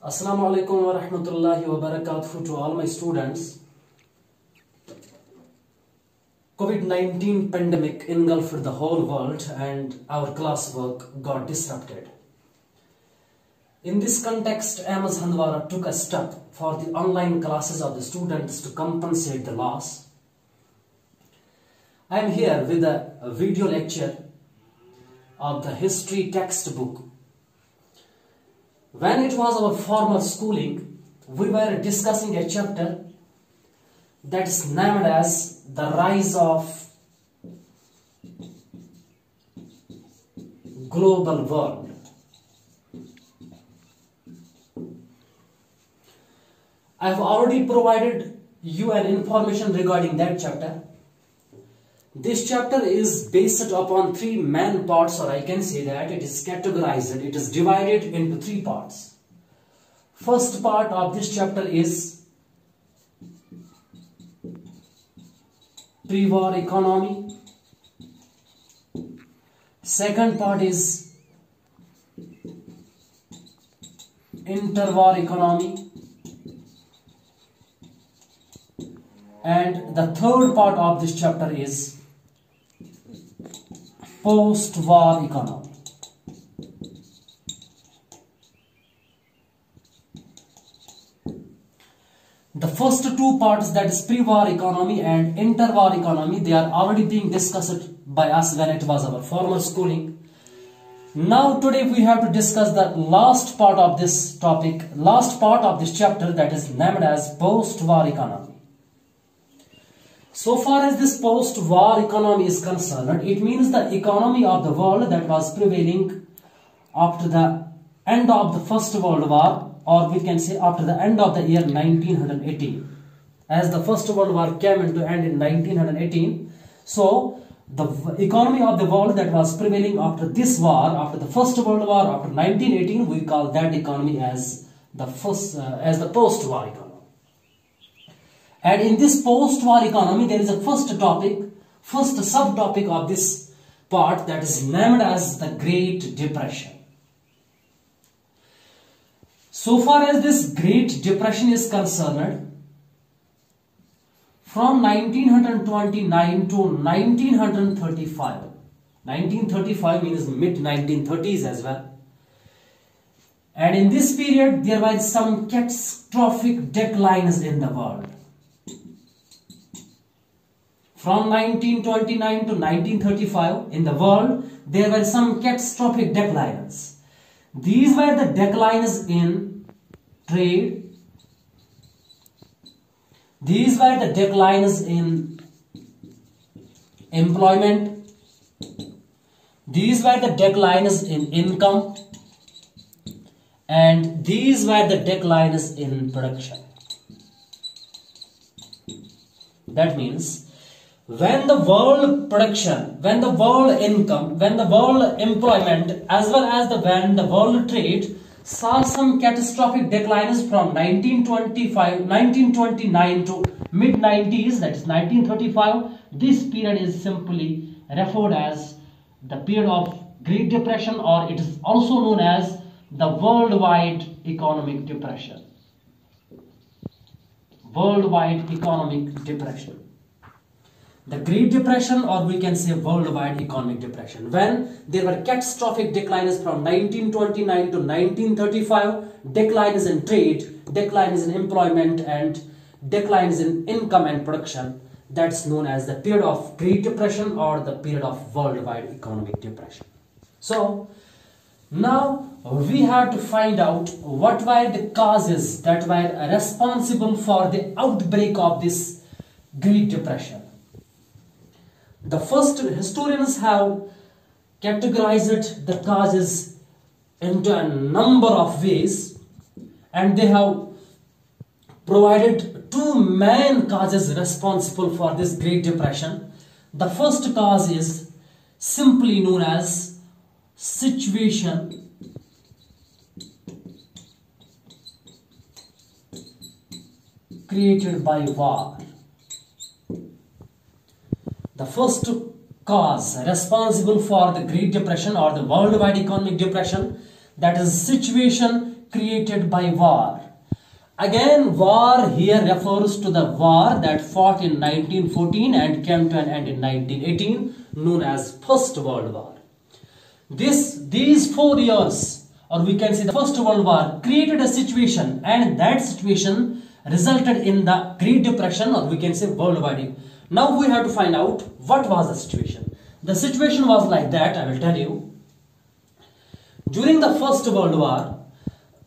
Assalamu alaikum wa rahmatullahi wa barakatuh to all my students. COVID-19 pandemic engulfed the whole world and our classwork got disrupted. In this context, AIIMS-HANDWARA took a step for the online classes of the students to compensate the loss. I am here with a video lecture of the history textbook. When it was our formal schooling, we were discussing a chapter that is named as the rise of global world. I have already provided you an information regarding that chapter. This chapter is based upon three main parts, or I can say that it is categorized, it is divided into three parts. First part of this chapter is pre-war economy. Second part is interwar economy. And the third part of this chapter is post-war economy. The first two parts, that is pre-war economy and interwar economy, they are already being discussed by us when it was our formal schooling. Now today we have to discuss the last part of this topic, last part of this chapter, that is named as post-war economy. So far as this post-war economy is concerned, it means the economy of the world that was prevailing after the end of the First World War, or we can say after the end of the year 1918. As the First World War came into end in 1918, so the economy of the world that was prevailing after this war, after the First World War, after 1918, we call that economy as the post-war economy. And in this post-war economy, there is a first subtopic of this part that is named as the Great Depression. So far as this Great Depression is concerned, from 1929 to 1935, 1935 means mid-1930s as well. And in this period, there were some catastrophic declines in the world. From 1929 to 1935, in the world, there were some catastrophic declines. These were the declines in trade. These were the declines in employment. These were the declines in income. And these were the declines in production. That means, when the world production, when the world income, when the world employment, as well as when the world trade saw some catastrophic declines from 1929 to mid-90s, that is 1935, this period is simply referred as the period of Great Depression, or it is also known as the worldwide economic depression. Worldwide economic depression. The Great Depression, or we can say worldwide economic depression, when there were catastrophic declines from 1929 to 1935, declines in trade, declines in employment, and declines in income and production, that's known as the period of Great Depression or the period of worldwide economic depression. So now we have to find out what were the causes that were responsible for the outbreak of this Great Depression. The first historians have categorized the causes into a number of ways, and they have provided two main causes responsible for this Great Depression. The first cause is simply known as situation created by war. The first cause responsible for the Great Depression or the worldwide economic depression, that is situation created by war. Again, war here refers to the war that fought in 1914 and came to an end in 1918, known as First World War. These 4 years, or we can say the First World War, created a situation, and that situation resulted in the Great Depression, or we can say worldwide. Now we have to find out what was the situation. The situation was like that, I will tell you. During the First World War,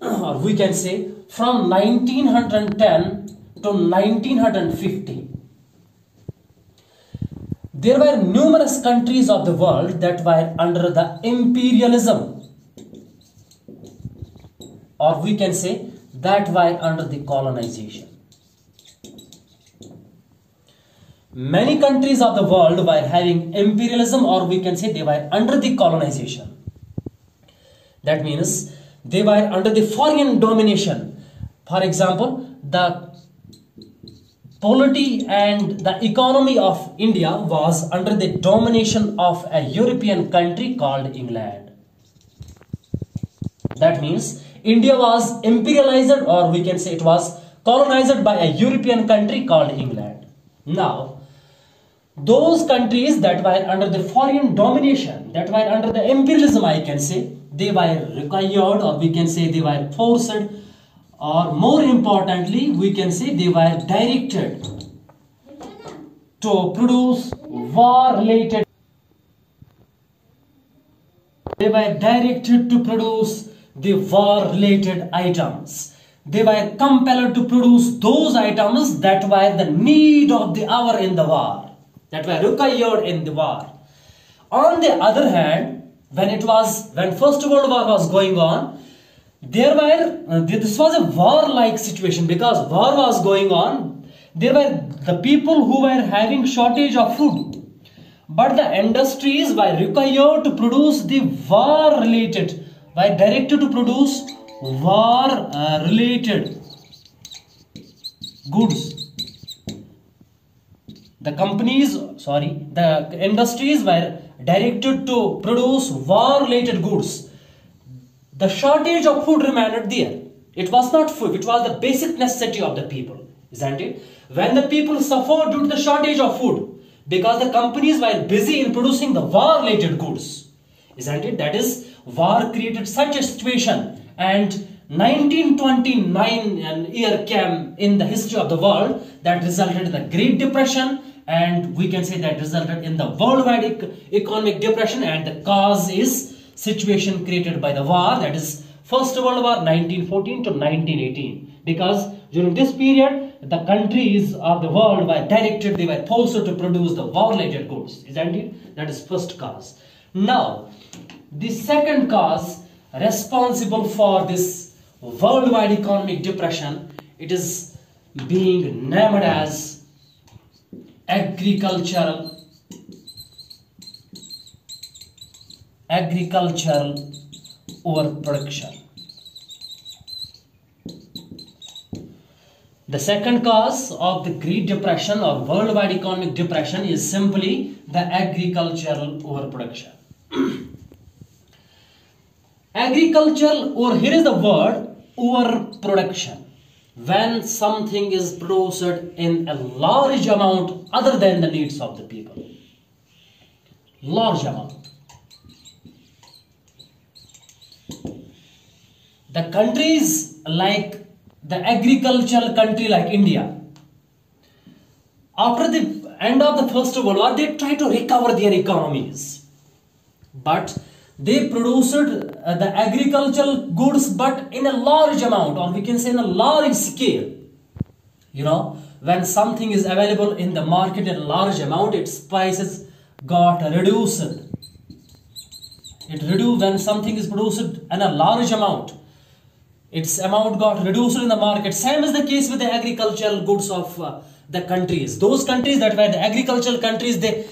or we can say from 1910 to 1950, there were numerous countries of the world that were under the imperialism, or we can say that were under the colonization. Many countries of the world were having imperialism, or we can say they were under the colonization. That means they were under the foreign domination. For example, the polity and the economy of India was under the domination of a European country called England. That means India was imperialized, or we can say it was colonized by a European country called England. Now, those countries that were under the foreign domination, that were under the imperialism, I can say, they were required, or we can say they were forced, or more importantly, we can say they were directed to produce war-related. They were directed to produce the war-related items. They were compelled to produce those items that were the need of the hour in the war, that were required in the war. On the other hand, when First World War was going on, this was a war-like situation, because war was going on. There were the people who were having shortage of food, but the industries were required to produce the war-related, were directed to produce war-related goods. The industries were directed to produce war-related goods. The shortage of food remained there. It was not food, it was the basic necessity of the people, isn't it? When the people suffered due to the shortage of food, because the companies were busy in producing the war-related goods, isn't it? That is, war created such a situation, and 1929 year came in the history of the world that resulted in the Great Depression, and we can say that resulted in the worldwide economic depression, and the cause is situation created by the war, that is First World War 1914 to 1918. Because during this period, the countries of the world were directed, they were forced to produce the war-related goods, isn't it? That is first cause. Now, the second cause responsible for this worldwide economic depression, it is being named as agricultural overproduction. The second cause of the Great Depression or worldwide economic depression is simply the agricultural overproduction. Here is the word overproduction. When something is produced in a large amount other than the needs of the people. Large amount. The countries like the agricultural country like India, after the end of the First World War, they tried to recover their economies. But they produced the agricultural goods but in a large amount, or we can say in a large scale. You know, when something is available in the market in a large amount, its prices got reduced. When something is produced in a large amount, its amount got reduced in the market. Same is the case with the agricultural goods of the countries. Those countries that were the agricultural countries, they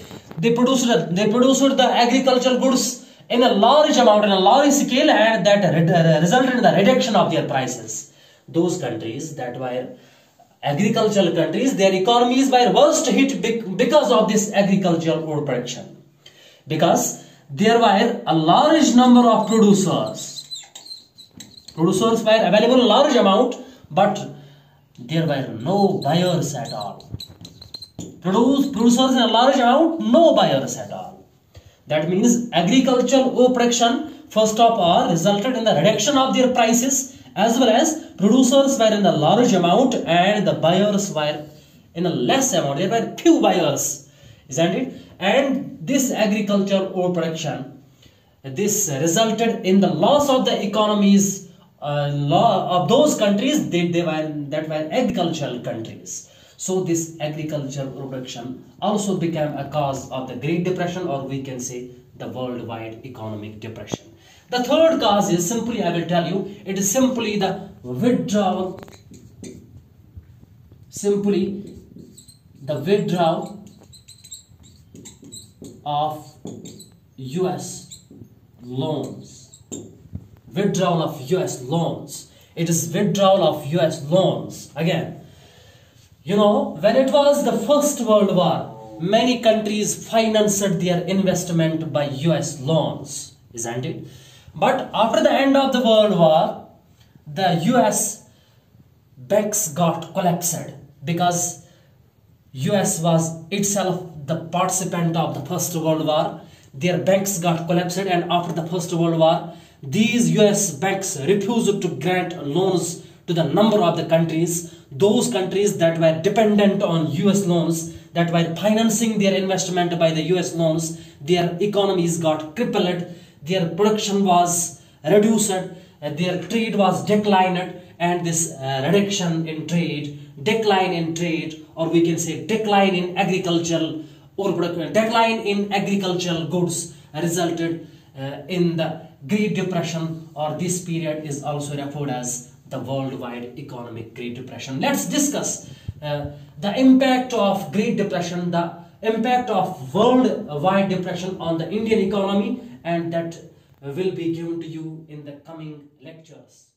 produced the agricultural goods in a large amount, in a large scale, and that resulted in the reduction of their prices. Those countries that were agricultural countries, their economies were worst hit because of this agricultural overproduction. Because there were a large number of producers. Producers were available in large amount, but there were no buyers at all. Producers in a large amount, no buyers at all. That means agricultural overproduction first of all resulted in the reduction of their prices, as well as producers were in a large amount and the buyers were in a less amount. There were few buyers, isn't it? And this agricultural overproduction, this resulted in the loss of the economies of those countries that were agricultural countries. So this agricultural overproduction also became a cause of the Great Depression, or we can say the worldwide economic depression. The third cause is simply, I will tell you, it is simply the withdrawal of US loans. Withdrawal of US loans. It is withdrawal of US loans. Again, you know, when it was the First World War, many countries financed their investment by US loans, isn't it? But after the end of the World War, the US banks got collapsed because US was itself the participant of the First World War. Their banks got collapsed, and after the First World War, these US banks refused to grant loans to the number of the countries. Those countries that were dependent on US loans, that were financing their investment by the US loans, their economies got crippled, their production was reduced, their trade was declined, and this reduction in trade, decline in trade, or we can say decline in agricultural decline in agricultural goods resulted in the Great Depression, or this period is also referred as the worldwide economic Great Depression. Let's discuss the impact of Great Depression, the impact of worldwide depression on the Indian economy, and that will be given to you in the coming lectures.